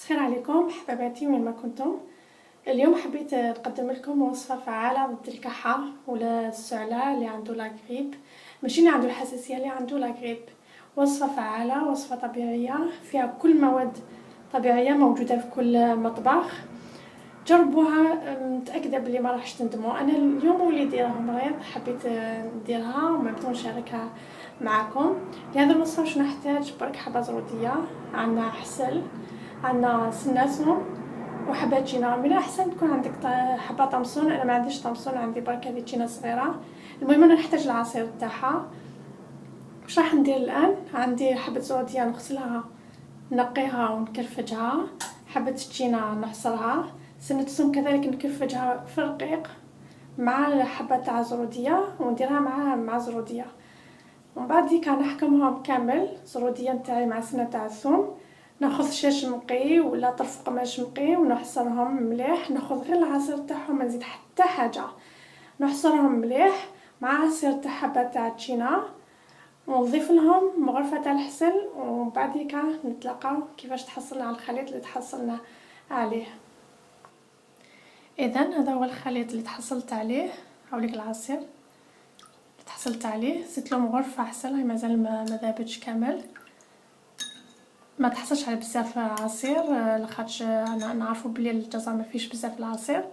خير عليكم حباباتي وين ما كنتم. اليوم حبيت نقدم لكم وصفة فعالة ضد الكحة ولا السعلة اللي عنده لاغريب، ماشي اللي عنده الحساسية، اللي عنده لاغريب. وصفة فعالة، وصفة طبيعية، فيها كل مواد طبيعية موجودة في كل مطبخ. جربوها، متأكدة بلي ما راحش تندموا. انا اليوم وليدي راه مريض، حبيت نديرها وممكن نشاركها معكم. لهذا الوصفة واش نحتاج؟ برك حبة زرودية، عندنا حسل، عندنا سناسون وحبة تشينا. من احسن تكون عندك حبة طمسون، انا ما عنديش طمسون، عندي برك هذه تشينا صغيرة. المهم انا نحتاج العصير تاعها. واش راح ندير الان؟ عندي حبة زرودية نغسلها نقيها ونكرفجها، حبة تشينا نعصرها، سنة كذلك نكرفجها في الرقيق مع حبة تاع زرودية ونديرها مع زرودية. ومن بعد ديك نحكمهم كامل، زرودية نتاعي مع سنة تاع الثوم. ناخذ شاش مقي ولا طرف قماش مقي ونحصرهم مليح، ناخذ غير العصير تاعهم، ما نزيد حتى حاجه، نحصرهم مليح مع عصير تاع حبه تاع تشينا، ونضيف لهم مغرفه تاع الحسل. وبعديك نتلاقاو كيفاش تحصلنا على الخليط اللي تحصلنا عليه. اذا هذا هو الخليط اللي تحصلت عليه، هاوليك العصير اللي تحصلت عليه، زدت له مغرفه عسل، هاي مازال ما ذابتش كامل، ما تحصلش على بزاف عصير لخاطش انا نعرفوا بلي الجزر ما فيش بزاف العصير.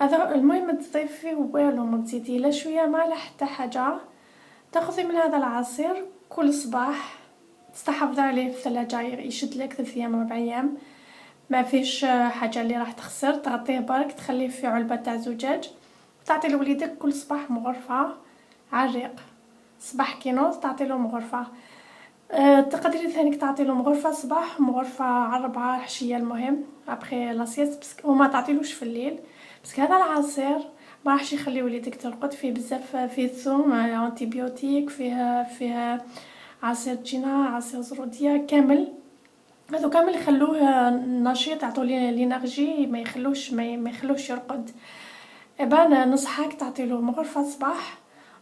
هذا المهم تضيفي والو، ما تزيدي لا شويه ما لا حتى حاجه. تاخذي من هذا العصير كل صباح، تستحفظي عليه في الثلاجه يشد لك 3 ايام 4 ايام، ما فيش حاجه اللي راح تخسر. تغطيه برك، تخليه في علبه تاع زجاج، تعطي لوليدك كل صباح مغرفه على الريق. صباح كي ينوض تعطي له مغرفه. تقدري ثاني تعطي له مغرفه صباح ومغرفه على 4 العشيه، المهم ابخي لاسيست، وما تعطيلوش في الليل، بس هذا العصير ما راحش يخلي وليدك ترقد. فيه بزاف، فيه ثوم، انتيبيوتيك، فيه عصير تشينا، عصير زروديه، كامل هذو كامل يخلوه نشيط، يعطوا ليه انرجي، ما يخلوش يرقد. ابان نصحك تعطيله مغرفه صباح،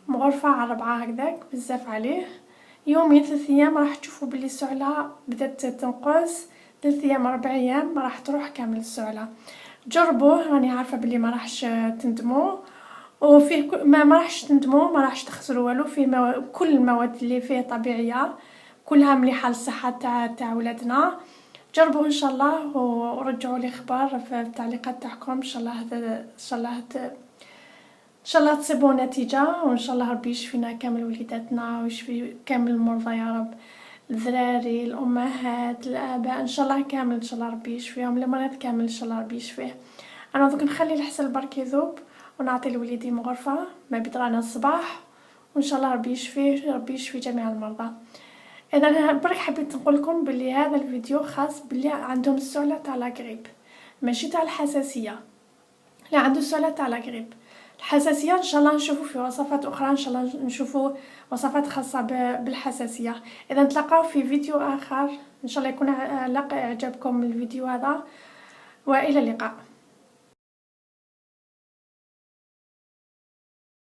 مغرفه على 4 هكذاك، بزاف عليه. يومين 3 ايام راح تشوفوا بلي السعله بدات تنقص، 3 ايام 4 ايام راح تروح كامل السعله. جربوه، راني عارفه بلي ما راحش تندموا، وفيه ما راحش تندموا، ما راحش تخسروا والو. فيه كل المواد اللي فيه طبيعيه، كلها مليحه للصحه تاع ولادنا. جربوا ان شاء الله ورجعوا لي اخبار في التعليقات تاعكم. ان شاء الله ان شاء الله تصيبوا نتيجه، وان شاء الله ربي يشفينا كامل وليداتنا ويشفي كامل المرضى يا رب، الذراري، الامهات، الاباء، ان شاء الله كامل، ان شاء الله ربي يشفيهم، المريض كامل ان شاء الله ربي يشفيه. انا دوك نخلي الحسل برك يذوب ونعطي لوليدي مغرفه ما بيدرانا الصباح، وان شاء الله ربي يشفيه، ربي يشفي جميع المرضى. اذا برك حبيت نقول لكم بلي هذا الفيديو خاص بلي عندهم السعله تاع لاغريب، ماشي تاع الحساسيه. لا، عنده السعله تاع لاغريب. الحساسيه ان شاء الله نشوفوا في وصفات اخرى، ان شاء الله نشوفوا وصفات خاصه بالحساسيه. اذا نتلاقاو في فيديو اخر، ان شاء الله يكون لقى اعجابكم الفيديو هذا، والى اللقاء.